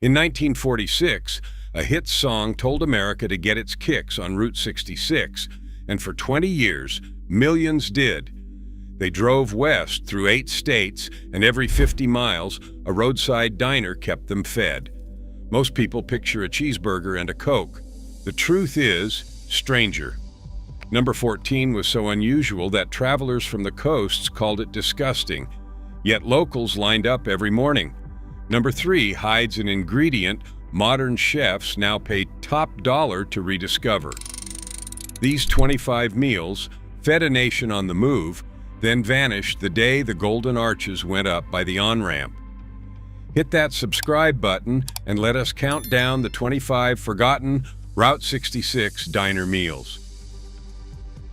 In 1946, a hit song told America to get its kicks on Route 66, and for 20 years, millions did. They drove west through 8 states, and every 50 miles, a roadside diner kept them fed. Most people picture a cheeseburger and a Coke. The truth is, stranger. Number 14 was so unusual that travelers from the coasts called it disgusting, yet locals lined up every morning. Number 3 hides an ingredient modern chefs now pay top dollar to rediscover. These 25 meals fed a nation on the move, then vanished the day the golden arches went up by the on-ramp. Hit that subscribe button and let us count down the 25 forgotten Route 66 diner meals.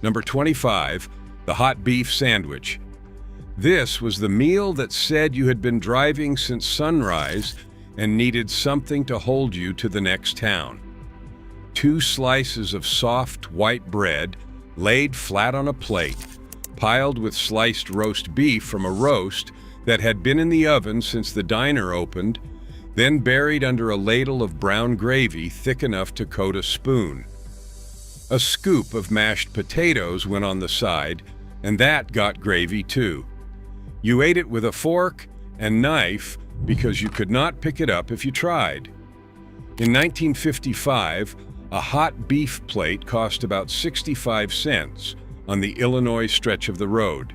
Number 25, the hot beef sandwich. This was the meal that said you had been driving since sunrise and needed something to hold you to the next town. 2 slices of soft white bread laid flat on a plate, piled with sliced roast beef from a roast that had been in the oven since the diner opened, then buried under a ladle of brown gravy thick enough to coat a spoon. A scoop of mashed potatoes went on the side, and that got gravy too. You ate it with a fork and knife because you could not pick it up if you tried. In 1955, a hot beef plate cost about 65 cents on the Illinois stretch of the road.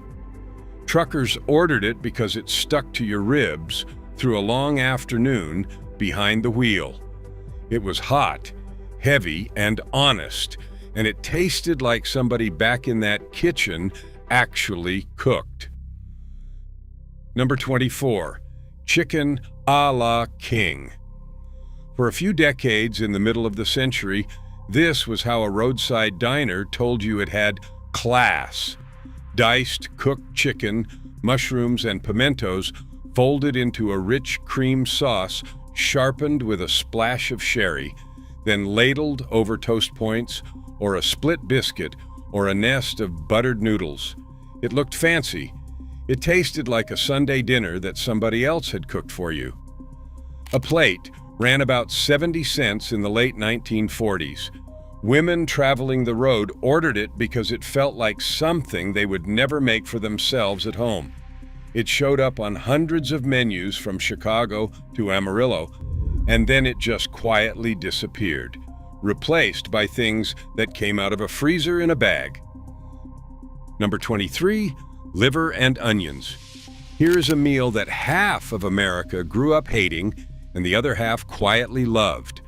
Truckers ordered it because it stuck to your ribs through a long afternoon behind the wheel. It was hot, heavy, and honest, and it tasted like somebody back in that kitchen actually cooked. Number 24, chicken a la king. For a few decades in the middle of the century, this was how a roadside diner told you it had class. Diced cooked chicken, mushrooms, and pimentos folded into a rich cream sauce sharpened with a splash of sherry, then ladled over toast points or a split biscuit or a nest of buttered noodles. It looked fancy. It tasted like a Sunday dinner that somebody else had cooked for you. A plate ran about 70 cents in the late 1940s. Women traveling the road ordered it because it felt like something they would never make for themselves at home. It showed up on hundreds of menus from Chicago to Amarillo, and then it just quietly disappeared, replaced by things that came out of a freezer in a bag. Number 23, liver and onions. Here is a meal that half of America grew up hating and the other half quietly loved.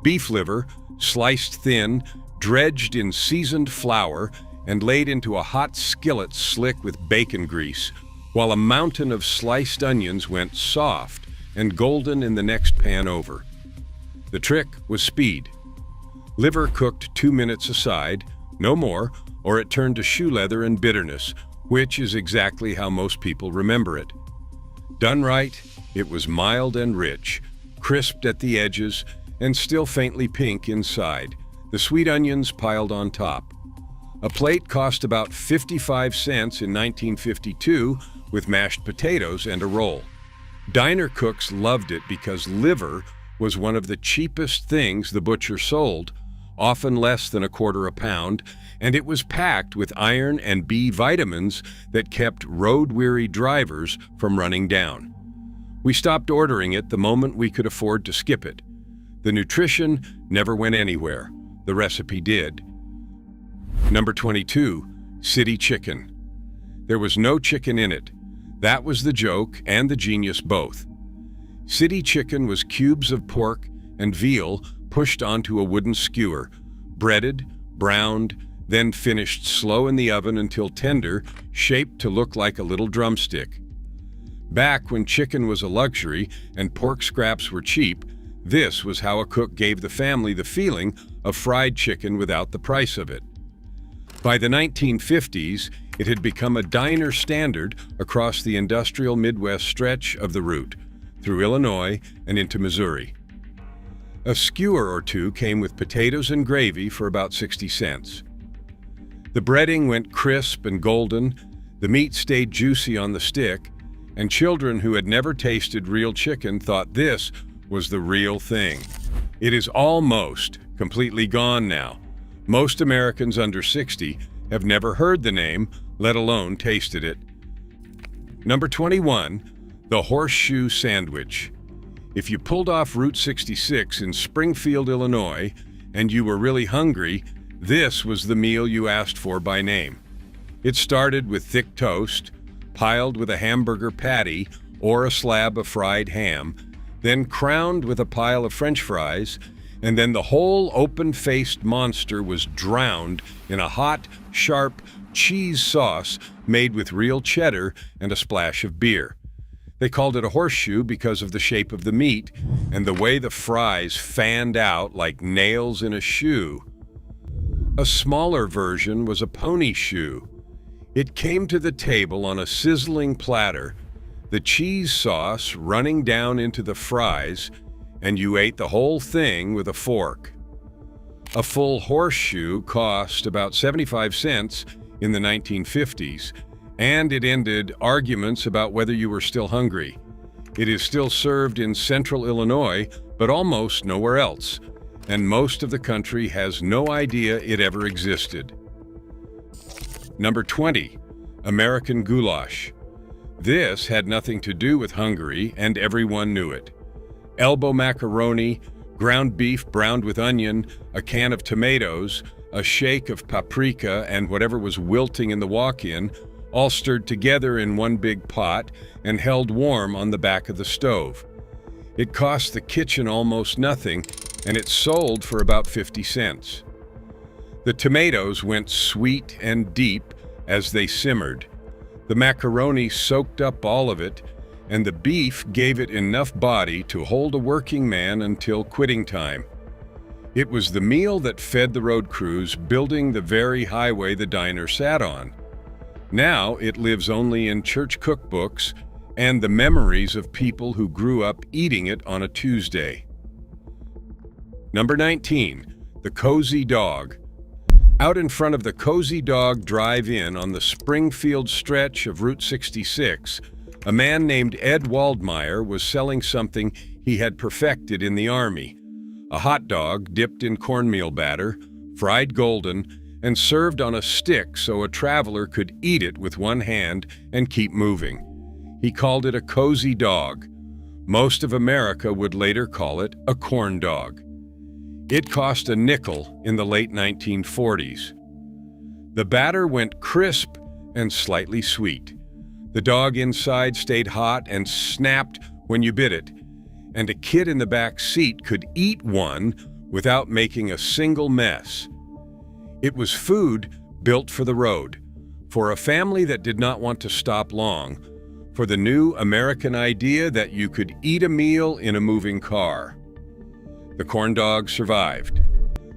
Beef liver, sliced thin, dredged in seasoned flour, and laid into a hot skillet slick with bacon grease, while a mountain of sliced onions went soft and golden in the next pan over. The trick was speed. Liver cooked 2 minutes aside, no more, or it turned to shoe leather and bitterness, which is exactly how most people remember it. Done right, it was mild and rich, crisped at the edges, and still faintly pink inside, the sweet onions piled on top. A plate cost about 55 cents in 1952 with mashed potatoes and a roll. Diner cooks loved it because liver was one of the cheapest things the butcher sold, often less than $0.25 a pound, and it was packed with iron and B vitamins that kept road-weary drivers from running down. We stopped ordering it the moment we could afford to skip it. The nutrition never went anywhere. The recipe did. Number 22, city chicken. There was no chicken in it. That was the joke and the genius both. City chicken was cubes of pork and veal pushed onto a wooden skewer, breaded, browned, then finished slow in the oven until tender, shaped to look like a little drumstick. Back when chicken was a luxury and pork scraps were cheap, this was how a cook gave the family the feeling of fried chicken without the price of it. By the 1950s, it had become a diner standard across the industrial Midwest stretch of the route, through Illinois and into Missouri. A skewer or two came with potatoes and gravy for about 60 cents. The breading went crisp and golden, the meat stayed juicy on the stick, and children who had never tasted real chicken thought this was the real thing. It is almost completely gone now. Most Americans under 60 have never heard the name, let alone tasted it. Number 21, the horseshoe sandwich. If you pulled off Route 66 in Springfield, Illinois, and you were really hungry, this was the meal you asked for by name. It started with thick toast, piled with a hamburger patty or a slab of fried ham, then crowned with a pile of French fries, and then the whole open-faced monster was drowned in a hot, sharp cheese sauce made with real cheddar and a splash of beer. They called it a horseshoe because of the shape of the meat and the way the fries fanned out like nails in a shoe. A smaller version was a pony shoe. It came to the table on a sizzling platter, the cheese sauce running down into the fries, and you ate the whole thing with a fork. A full horseshoe cost about 75 cents in the 1950s, and it ended arguments about whether you were still hungry. It is still served in central Illinois, but almost nowhere else, and most of the country has no idea it ever existed. Number 20, American goulash. This had nothing to do with Hungary, and everyone knew it. Elbow macaroni, ground beef browned with onion, a can of tomatoes, a shake of paprika, and whatever was wilting in the walk-in, all stirred together in one big pot and held warm on the back of the stove. It cost the kitchen almost nothing, and it sold for about 50 cents. The tomatoes went sweet and deep as they simmered. The macaroni soaked up all of it, and the beef gave it enough body to hold a working man until quitting time. It was the meal that fed the road crews building the very highway the diner sat on. Now it lives only in church cookbooks and the memories of people who grew up eating it on a Tuesday. Number 19, the cozy dog. Out in front of the Cozy Dog Drive-In on the Springfield stretch of Route 66, a man named Ed Waldmeyer was selling something he had perfected in the Army. A hot dog dipped in cornmeal batter, fried golden, and served on a stick so a traveler could eat it with one hand and keep moving. He called it a cozy dog. Most of America would later call it a corn dog. It cost a nickel in the late 1940s. The batter went crisp and slightly sweet. The dog inside stayed hot and snapped when you bit it, and a kid in the back seat could eat one without making a single mess. It was food built for the road, for a family that did not want to stop long, for the new American idea that you could eat a meal in a moving car. The corn dog survived.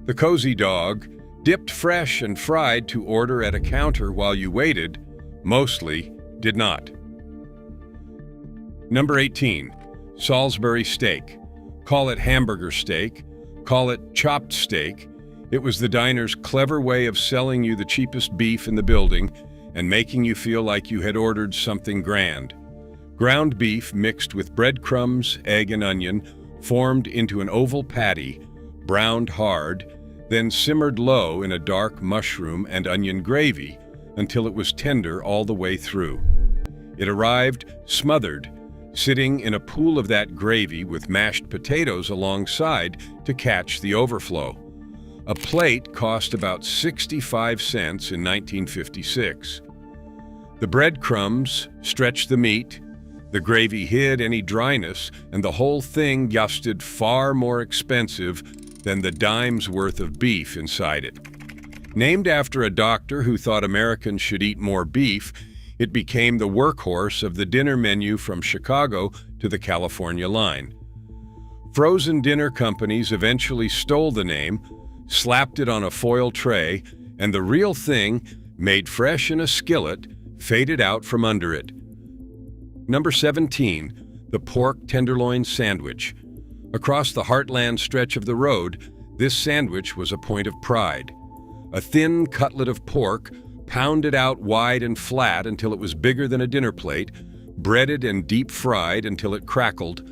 The cozy dog, dipped fresh and fried to order at a counter while you waited, mostly did not. Number 18, Salisbury steak. Call it hamburger steak, call it chopped steak. It was the diner's clever way of selling you the cheapest beef in the building and making you feel like you had ordered something grand. Ground beef mixed with breadcrumbs, egg, and onion formed into an oval patty, browned hard, then simmered low in a dark mushroom and onion gravy until it was tender all the way through. It arrived smothered, sitting in a pool of that gravy with mashed potatoes alongside to catch the overflow. A plate cost about 65 cents in 1956. The breadcrumbs stretched the meat, the gravy hid any dryness, and the whole thing yusted far more expensive than the dime's worth of beef inside it. Named after a doctor who thought Americans should eat more beef, it became the workhorse of the dinner menu from Chicago to the California line. Frozen dinner companies eventually stole the name, slapped it on a foil tray, and the real thing, made fresh in a skillet, faded out from under it. Number 17, the pork tenderloin sandwich. Across the heartland stretch of the road, this sandwich was a point of pride. A thin cutlet of pork, pounded out wide and flat until it was bigger than a dinner plate, breaded and deep fried until it crackled,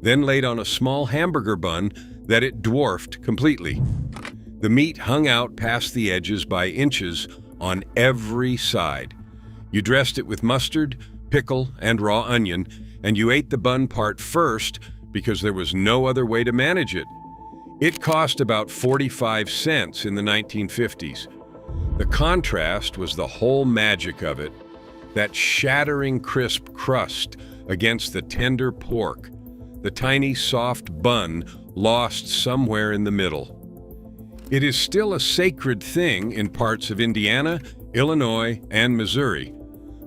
then laid on a small hamburger bun that it dwarfed completely. The meat hung out past the edges by inches on every side. You dressed it with mustard, pickle, and raw onion, and you ate the bun part first because there was no other way to manage it. It cost about 45 cents in the 1950s. The contrast was the whole magic of it, that shattering crisp crust against the tender pork, the tiny soft bun lost somewhere in the middle. It is still a sacred thing in parts of Indiana, Illinois, and Missouri,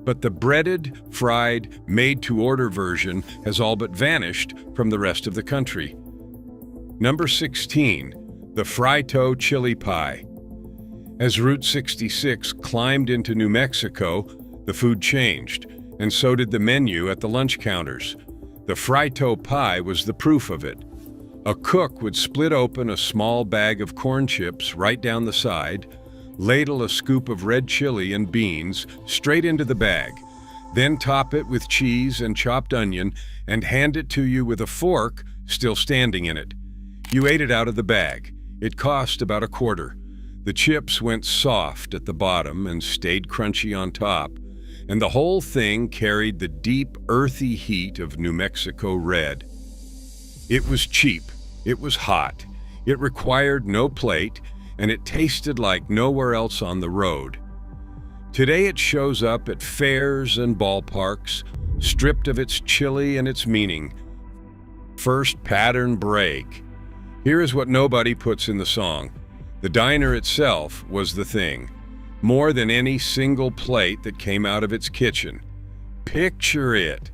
but the breaded, fried, made-to-order version has all but vanished from the rest of the country. Number 16, the Frito chili pie. As Route 66 climbed into New Mexico, the food changed, and so did the menu at the lunch counters. The Frito pie was the proof of it. A cook would split open a small bag of corn chips right down the side, ladle a scoop of red chili and beans straight into the bag, then top it with cheese and chopped onion and hand it to you with a fork still standing in it. You ate it out of the bag. It cost about a quarter. The chips went soft at the bottom and stayed crunchy on top, and the whole thing carried the deep, earthy heat of New Mexico red. It was cheap. It was hot. It required no plate, and it tasted like nowhere else on the road. Today it shows up at fairs and ballparks, stripped of its chili and its meaning. First pattern break. Here is what nobody puts in the song. The diner itself was the thing, more than any single plate that came out of its kitchen. Picture it.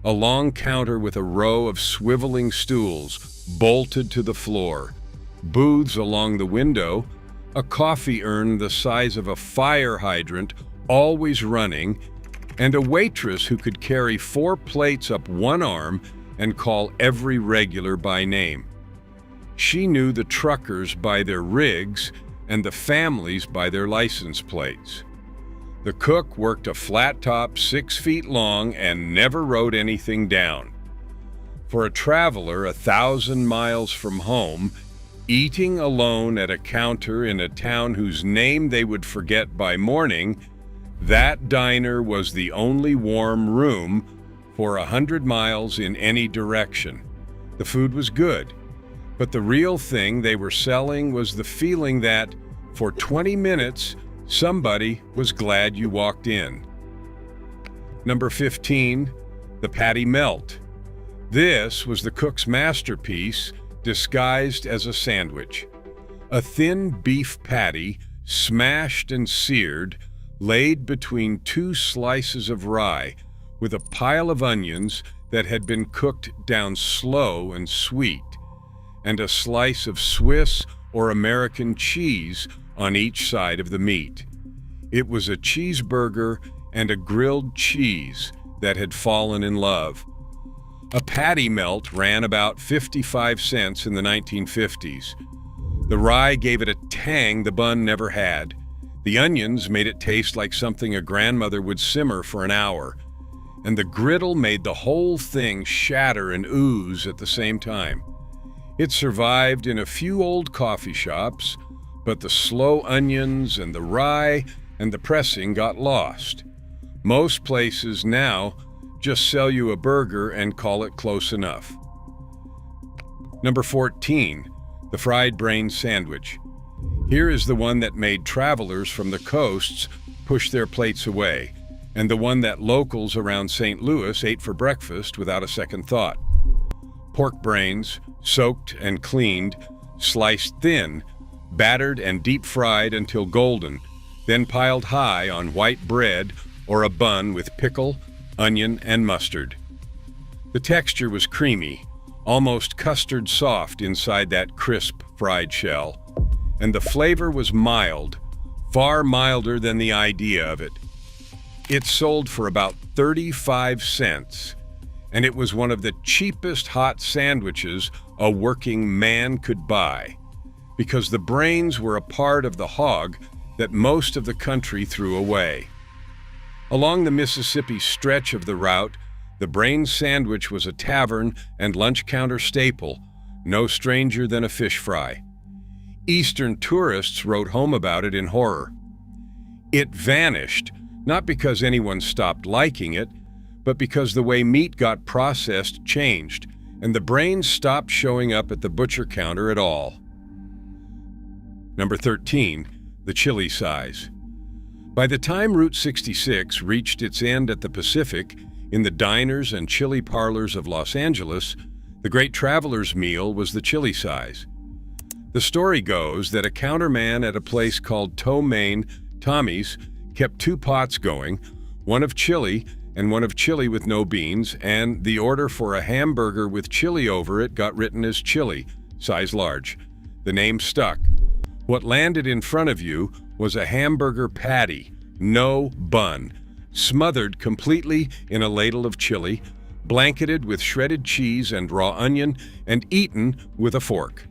A long counter with a row of swiveling stools bolted to the floor, booths along the window, a coffee urn the size of a fire hydrant always running, and a waitress who could carry 4 plates up one arm and call every regular by name. She knew the truckers by their rigs and the families by their license plates. The cook worked a flat top 6 feet long and never wrote anything down. For a traveler 1,000 miles from home, eating alone at a counter in a town whose name they would forget by morning, that diner was the only warm room for 100 miles in any direction. The food was good, but the real thing they were selling was the feeling that, for 20 minutes, somebody was glad you walked in. Number 15, the patty melt. This was the cook's masterpiece disguised as a sandwich. A thin beef patty, smashed and seared, laid between 2 slices of rye with a pile of onions that had been cooked down slow and sweet, and a slice of Swiss or American cheese on each side of the meat. It was a cheeseburger and a grilled cheese that had fallen in love. A patty melt ran about 55 cents in the 1950s. The rye gave it a tang the bun never had. The onions made it taste like something a grandmother would simmer for an hour. And the griddle made the whole thing shatter and ooze at the same time. It survived in a few old coffee shops, but the slow onions and the rye and the pressing got lost. Most places now just sell you a burger and call it close enough. Number 14, the fried brain sandwich. Here is the one that made travelers from the coasts push their plates away, and the one that locals around St. Louis ate for breakfast without a second thought. Pork brains, soaked and cleaned, sliced thin, battered and deep-fried until golden, then piled high on white bread or a bun with pickle, onion, and mustard. The texture was creamy, almost custard soft inside that crisp fried shell, and the flavor was mild, far milder than the idea of it. It sold for about 35 cents, and it was one of the cheapest hot sandwiches a working man could buy, because the brains were a part of the hog that most of the country threw away. Along the Mississippi stretch of the route, The brain sandwich was a tavern and lunch counter staple, no stranger than a fish fry. Eastern tourists wrote home about it in horror. It vanished, not because anyone stopped liking it, but because the way meat got processed changed, and the brains stopped showing up at the butcher counter at all. Number 13, the chili size. By the time Route 66 reached its end at the Pacific, in the diners and chili parlors of Los Angeles, the great traveler's meal was the chili size. The story goes that a counterman at a place called Tommy's kept 2 pots going, one of chili and one of chili with no beans, and the order for a hamburger with chili over it got written as chili, size large. The name stuck. What landed in front of you was a hamburger patty, no bun, smothered completely in a ladle of chili, blanketed with shredded cheese and raw onion, and eaten with a fork.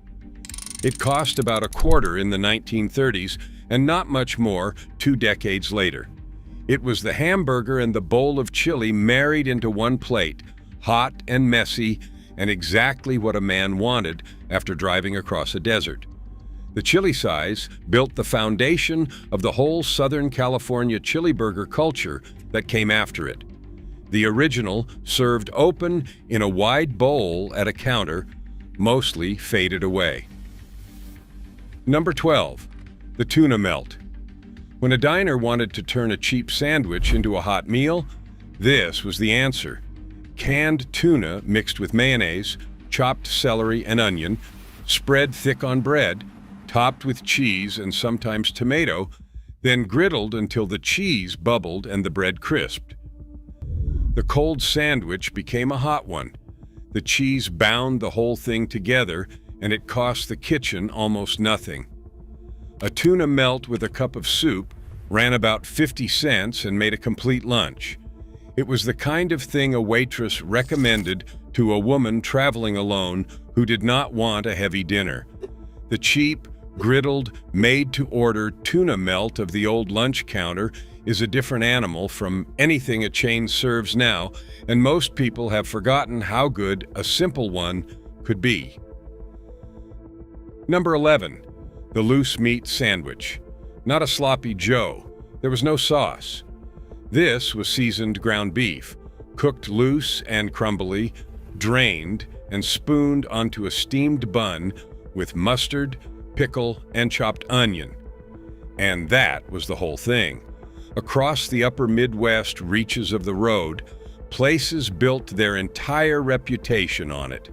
It cost about $0.25 in the 1930s, and not much more 2 decades later. It was the hamburger and the bowl of chili married into one plate, hot and messy, and exactly what a man wanted after driving across a desert. The chili size built the foundation of the whole Southern California chili burger culture that came after it. The original, served open in a wide bowl at a counter, mostly faded away. Number 12, the tuna melt. When a diner wanted to turn a cheap sandwich into a hot meal, this was the answer. Canned tuna mixed with mayonnaise, chopped celery and onion, spread thick on bread, topped with cheese and sometimes tomato, then griddled until the cheese bubbled and the bread crisped. The cold sandwich became a hot one. The cheese bound the whole thing together, and it cost the kitchen almost nothing. A tuna melt with a cup of soup ran about 50 cents and made a complete lunch. It was the kind of thing a waitress recommended to a woman traveling alone who did not want a heavy dinner. The cheap, griddled, made-to-order tuna melt of the old lunch counter is a different animal from anything a chain serves now, and most people have forgotten how good a simple one could be. Number 11, the loose meat sandwich. Not a sloppy Joe. There was no sauce. This was seasoned ground beef, cooked loose and crumbly, drained and spooned onto a steamed bun with mustard, pickle, and chopped onion. And that was the whole thing. Across the upper Midwest reaches of the road, places built their entire reputation on it.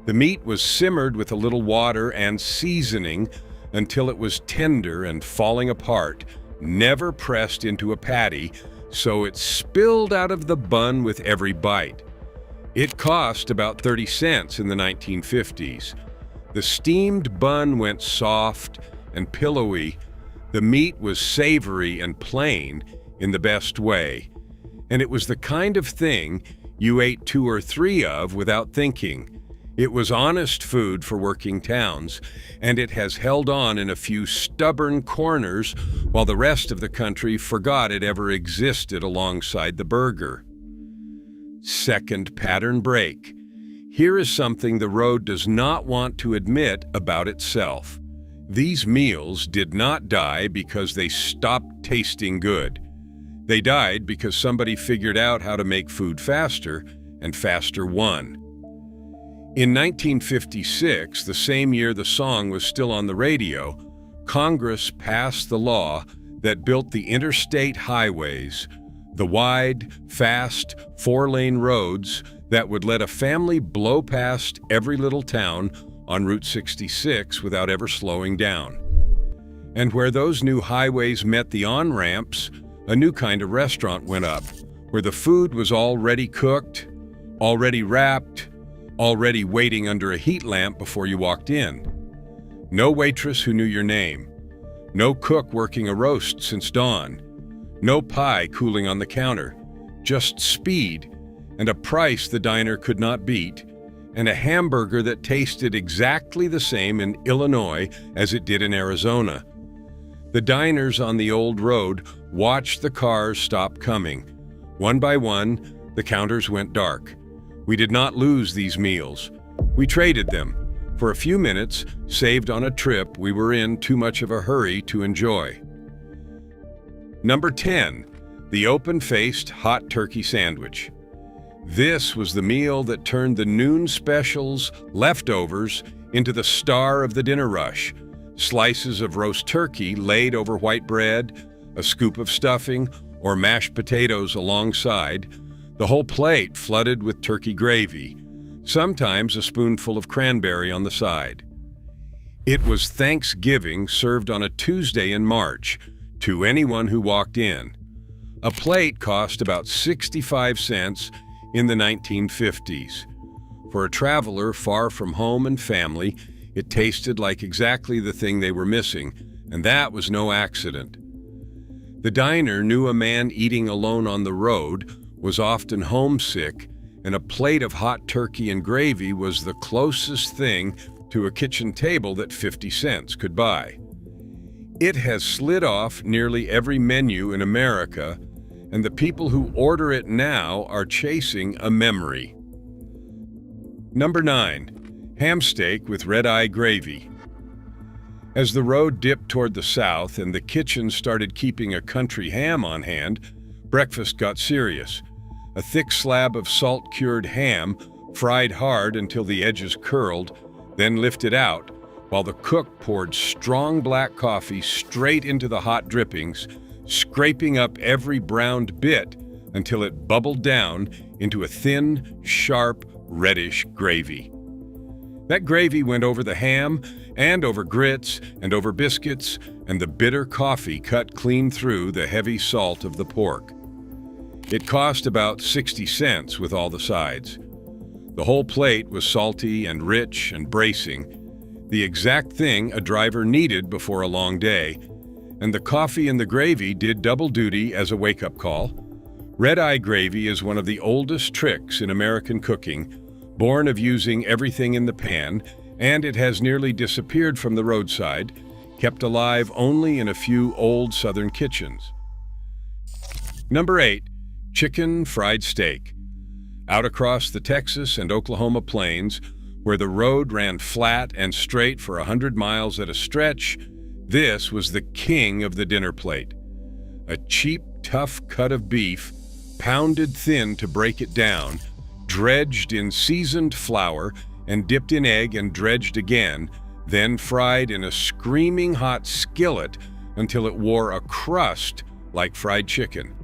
The meat was simmered with a little water and seasoning until it was tender and falling apart, never pressed into a patty, so it spilled out of the bun with every bite. It cost about 30 cents in the 1950s. The steamed bun went soft and pillowy. The meat was savory and plain in the best way. And it was the kind of thing you ate 2 or 3 of without thinking. It was honest food for working towns, and it has held on in a few stubborn corners while the rest of the country forgot it ever existed alongside the burger. Second pattern break. Here is something the road does not want to admit about itself. These meals did not die because they stopped tasting good. They died because somebody figured out how to make food faster, and faster won. In 1956, the same year the song was still on the radio, Congress passed the law that built the interstate highways, the wide, fast, 4-lane roads that would let a family blow past every little town on Route 66 without ever slowing down. And where those new highways met the on-ramps, a new kind of restaurant went up, where the food was already cooked, already wrapped, already waiting under a heat lamp before you walked in. No waitress who knew your name. No cook working a roast since dawn. No pie cooling on the counter. Just speed, and a price the diner could not beat, and a hamburger that tasted exactly the same in Illinois as it did in Arizona. The diners on the old road watched the cars stop coming. One by one, the counters went dark. We did not lose these meals. We traded them for a few minutes, saved on a trip we were in too much of a hurry to enjoy. Number 10, the open-faced hot turkey sandwich. This was the meal that turned the noon specials, leftovers, into the star of the dinner rush. Slices of roast turkey laid over white bread, a scoop of stuffing, or mashed potatoes alongside, the whole plate flooded with turkey gravy, sometimes a spoonful of cranberry on the side. It was Thanksgiving served on a Tuesday in March to anyone who walked in. A plate cost about 65 cents in the 1950s. For a traveler far from home and family, it tasted like exactly the thing they were missing, and that was no accident. The diner knew a man eating alone on the road was often homesick, and a plate of hot turkey and gravy was the closest thing to a kitchen table that 50 cents could buy. It has slid off nearly every menu in America, and the people who order it now are chasing a memory. Number 9, ham steak with red-eye gravy. As the road dipped toward the south and the kitchen started keeping a country ham on hand, breakfast got serious. A thick slab of salt-cured ham, fried hard until the edges curled, then lifted out, while the cook poured strong black coffee straight into the hot drippings, scraping up every browned bit until it bubbled down into a thin, sharp, reddish gravy. That gravy went over the ham and over grits and over biscuits, and the bitter coffee cut clean through the heavy salt of the pork. It cost about 60 cents with all the sides. The whole plate was salty and rich and bracing, the exact thing a driver needed before a long day, and the coffee and the gravy did double duty as a wake-up call. Red-eye gravy is one of the oldest tricks in American cooking, born of using everything in the pan, and it has nearly disappeared from the roadside, kept alive only in a few old Southern kitchens. Number 8, chicken fried steak. Out across the Texas and Oklahoma plains, where the road ran flat and straight for 100 miles at a stretch, this was the king of the dinner plate. A cheap, tough cut of beef, pounded thin to break it down, dredged in seasoned flour and dipped in egg and dredged again, then fried in a screaming hot skillet until it wore a crust like fried chicken.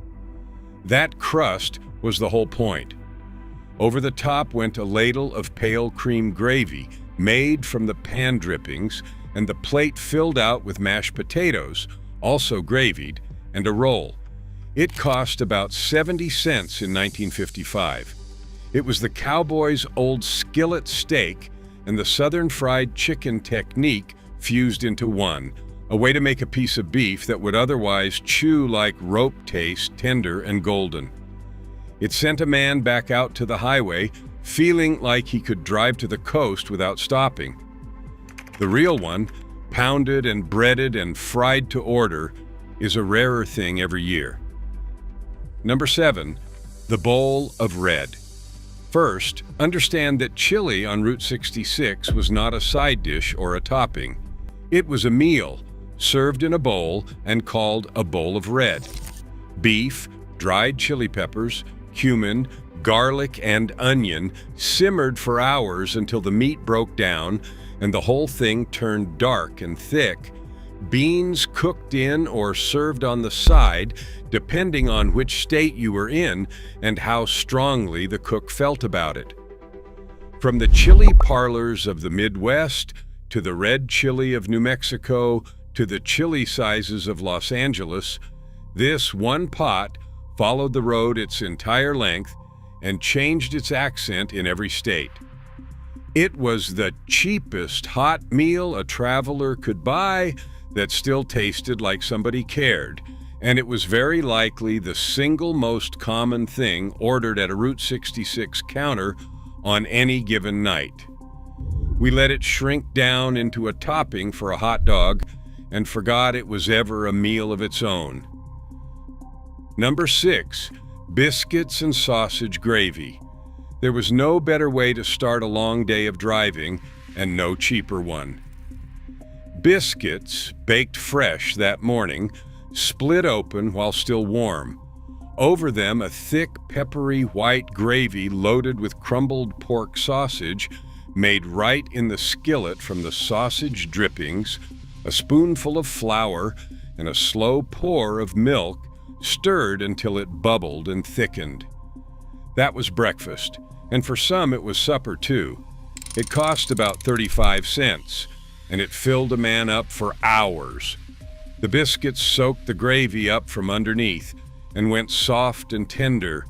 That crust was the whole point. Over the top went a ladle of pale cream gravy made from the pan drippings, and the plate filled out with mashed potatoes, also gravied, and a roll. It cost about 70 cents in 1955. It was the cowboy's old skillet steak and the Southern fried chicken technique fused into one, a way to make a piece of beef that would otherwise chew like rope taste, tender and golden. It sent a man back out to the highway, feeling like he could drive to the coast without stopping. The real one, pounded and breaded and fried to order, is a rarer thing every year. Number 7, the bowl of red. First, understand that chili on Route 66 was not a side dish or a topping. It was a meal, served in a bowl and called a bowl of red. Beef, dried chili peppers, cumin, garlic, and onion simmered for hours until the meat broke down and the whole thing turned dark and thick. Beans cooked in or served on the side, depending on which state you were in and how strongly the cook felt about it. From the chili parlors of the Midwest, to the red chili of New Mexico, to the chili sizes of Los Angeles, this one pot followed the road its entire length and changed its accent in every state. It was the cheapest hot meal a traveler could buy that still tasted like somebody cared, and it was very likely the single most common thing ordered at a Route 66 counter on any given night. We let it shrink down into a topping for a hot dog and forgot it was ever a meal of its own. Number 6, biscuits and sausage gravy. There was no better way to start a long day of driving, and no cheaper one. Biscuits, baked fresh that morning, split open while still warm. Over them, a thick, peppery white gravy loaded with crumbled pork sausage, made right in the skillet from the sausage drippings, a spoonful of flour, and a slow pour of milk, stirred until it bubbled and thickened. That was breakfast, and for some it was supper too. It cost about 35 cents, and it filled a man up for hours. The biscuits soaked the gravy up from underneath and went soft and tender.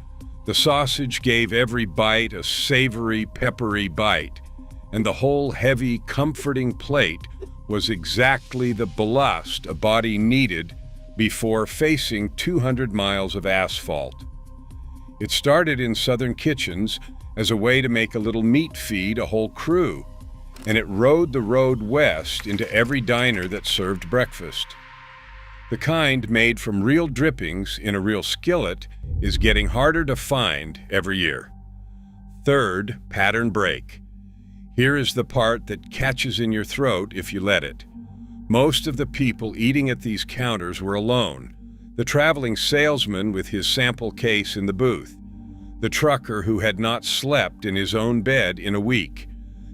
The sausage gave every bite a savory, peppery bite, and the whole heavy, comforting plate was exactly the ballast a body needed before facing 200 miles of asphalt. It started in southern kitchens as a way to make a little meat feed a whole crew, and it rode the road west into every diner that served breakfast. The kind made from real drippings in a real skillet is getting harder to find every year. Third, pattern break. Here is the part that catches in your throat if you let it. Most of the people eating at these counters were alone. The traveling salesman with his sample case in the booth. The trucker who had not slept in his own bed in a week.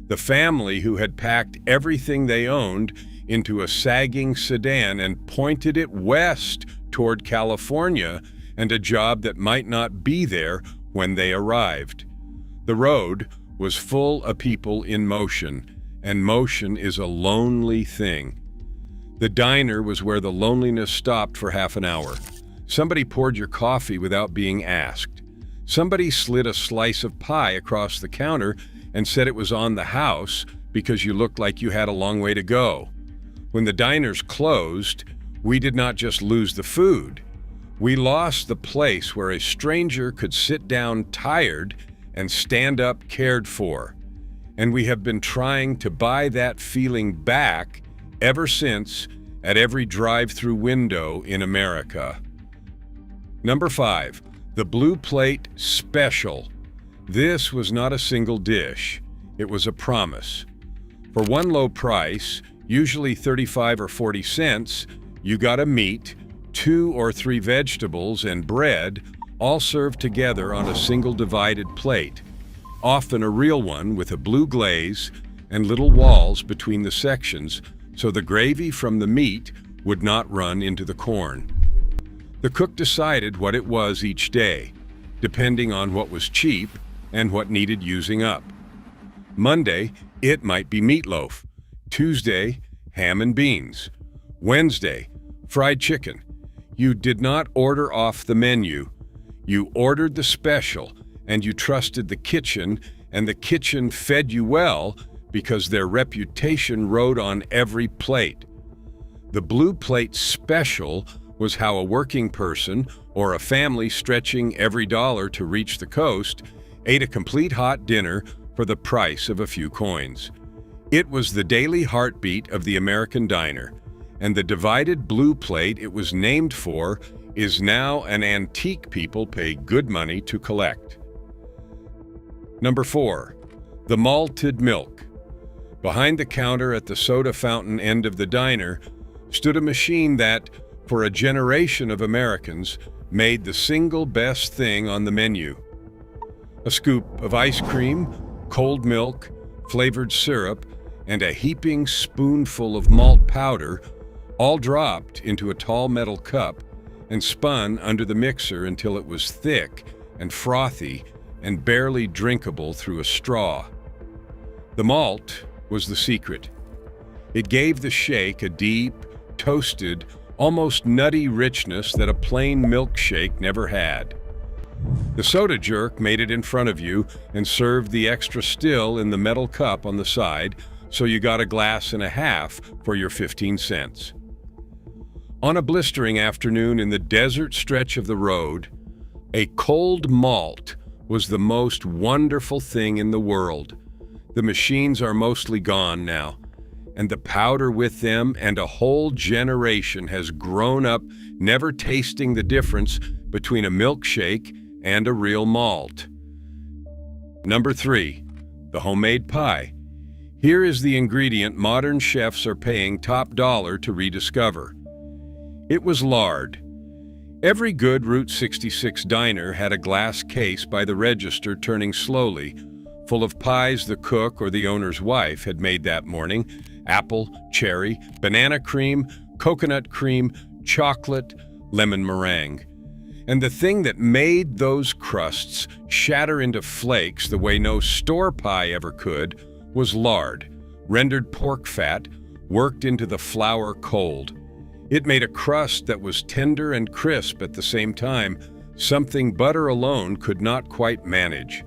The family who had packed everything they owned into a sagging sedan and pointed it west toward California and a job that might not be there when they arrived. The road was full of people in motion, and motion is a lonely thing. The diner was where the loneliness stopped for half an hour. Somebody poured your coffee without being asked. Somebody slid a slice of pie across the counter and said it was on the house because you looked like you had a long way to go. When the diners closed, we did not just lose the food. We lost the place where a stranger could sit down tired and stand up cared for. And we have been trying to buy that feeling back ever since at every drive-through window in America. Number 5, the Blue Plate Special. This was not a single dish. It was a promise. For one low price, usually 35 or 40 cents, you got a meat, 2 or 3 vegetables, and bread, all served together on a single divided plate, often a real one with a blue glaze and little walls between the sections so the gravy from the meat would not run into the corn. The cook decided what it was each day, depending on what was cheap and what needed using up. Monday, it might be meatloaf. Tuesday, ham and beans. Wednesday, fried chicken. You did not order off the menu. You ordered the special, and you trusted the kitchen, and the kitchen fed you well because their reputation rode on every plate. The Blue Plate Special was how a working person or a family stretching every dollar to reach the coast ate a complete hot dinner for the price of a few coins. It was the daily heartbeat of the American diner, and the divided blue plate it was named for is now an antique people pay good money to collect. Number 4, the malted milk. Behind the counter at the soda fountain end of the diner stood a machine that, for a generation of Americans, made the single best thing on the menu. A scoop of ice cream, cold milk, flavored syrup, and a heaping spoonful of malt powder, all dropped into a tall metal cup and spun under the mixer until it was thick and frothy and barely drinkable through a straw. The malt was the secret. It gave the shake a deep, toasted, almost nutty richness that a plain milkshake never had. The soda jerk made it in front of you and served the extra still in the metal cup on the side, so you got a glass and a half for your 15 cents. On a blistering afternoon in the desert stretch of the road, a cold malt was the most wonderful thing in the world. The machines are mostly gone now, and the powder with them, and a whole generation has grown up never tasting the difference between a milkshake and a real malt. Number 3, the homemade pie. Here is the ingredient modern chefs are paying top dollar to rediscover. It was lard. Every good Route 66 diner had a glass case by the register turning slowly, full of pies the cook or the owner's wife had made that morning: apple, cherry, banana cream, coconut cream, chocolate, lemon meringue. And the thing that made those crusts shatter into flakes the way no store pie ever could was lard, rendered pork fat, worked into the flour cold. It made a crust that was tender and crisp at the same time, something butter alone could not quite manage.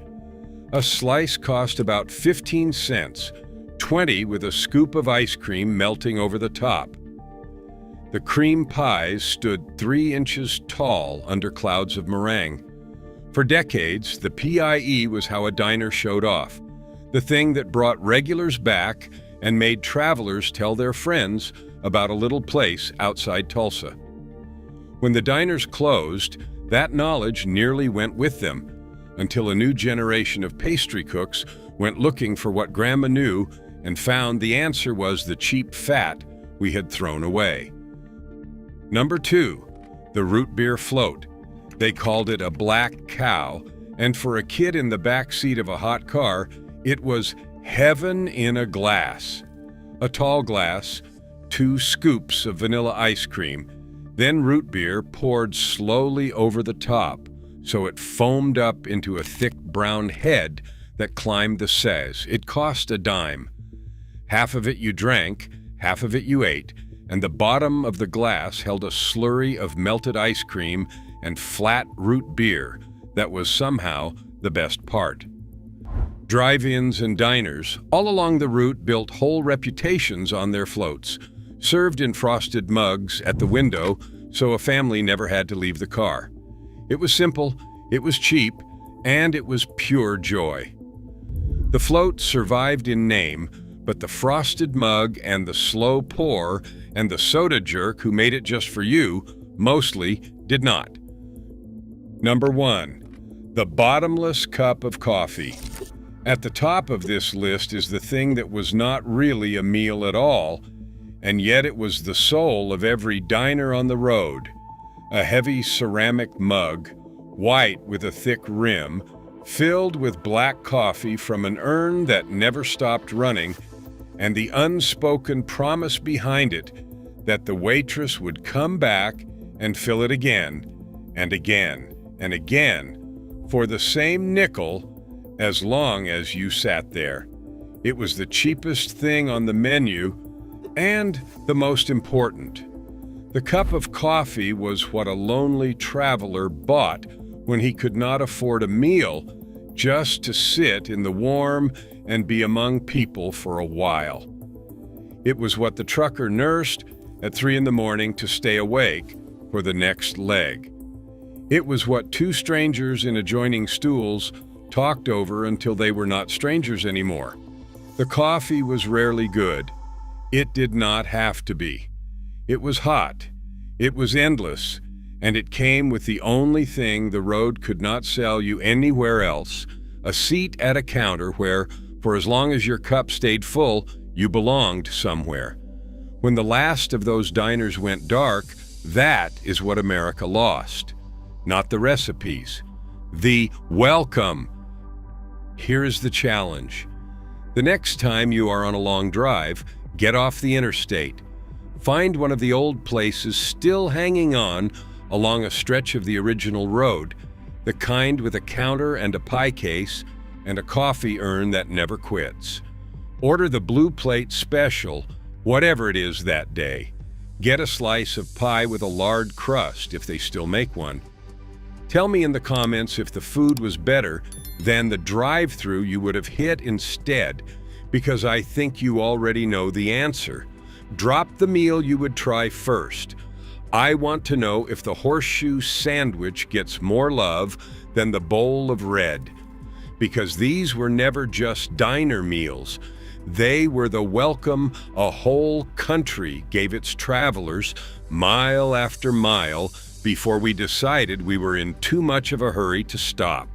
A slice cost about 15 cents, 20 with a scoop of ice cream melting over the top. The cream pies stood 3 inches tall under clouds of meringue. For decades, the PIE was how a diner showed off, the thing that brought regulars back and made travelers tell their friends about a little place outside Tulsa. When the diners closed, that knowledge nearly went with them, until a new generation of pastry cooks went looking for what Grandma knew and found the answer was the cheap fat we had thrown away. Number 2, the root beer float. They called it a black cow, and for a kid in the back seat of a hot car, it was heaven in a glass. A tall glass, 2 scoops of vanilla ice cream, then root beer poured slowly over the top, so it foamed up into a thick brown head that climbed the says. It cost a dime. Half of it you drank, half of it you ate, and the bottom of the glass held a slurry of melted ice cream and flat root beer that was somehow the best part. Drive-ins and diners all along the route built whole reputations on their floats, served in frosted mugs at the window so a family never had to leave the car. It was simple, it was cheap, and it was pure joy. The float survived in name, but the frosted mug and the slow pour and the soda jerk who made it just for you mostly did not. Number 1, the bottomless cup of coffee. At the top of this list is the thing that was not really a meal at all, and yet it was the soul of every diner on the road. A heavy ceramic mug, white with a thick rim, filled with black coffee from an urn that never stopped running, and the unspoken promise behind it that the waitress would come back and fill it again and again and again for the same nickel as long as you sat there. It was the cheapest thing on the menu and the most important. The cup of coffee was what a lonely traveler bought when he could not afford a meal, just to sit in the warm and be among people for a while. It was what the trucker nursed at 3 a.m. to stay awake for the next leg. It was what 2 strangers in adjoining stools talked over until they were not strangers anymore. The coffee was rarely good. It did not have to be. It was hot. It was endless. And it came with the only thing the road could not sell you anywhere else, a seat at a counter where, for as long as your cup stayed full, you belonged somewhere. When the last of those diners went dark, that is what America lost. Not the recipes. The welcome. Here is the challenge. The next time you are on a long drive, get off the interstate. Find one of the old places still hanging on along a stretch of the original road, the kind with a counter and a pie case and a coffee urn that never quits. Order the blue plate special, whatever it is that day. Get a slice of pie with a lard crust if they still make one. Tell me in the comments if the food was better than the drive-thru you would have hit instead, because I think you already know the answer. Drop the meal you would try first. I want to know if the horseshoe sandwich gets more love than the bowl of red, because these were never just diner meals. They were the welcome a whole country gave its travelers, mile after mile, before we decided we were in too much of a hurry to stop.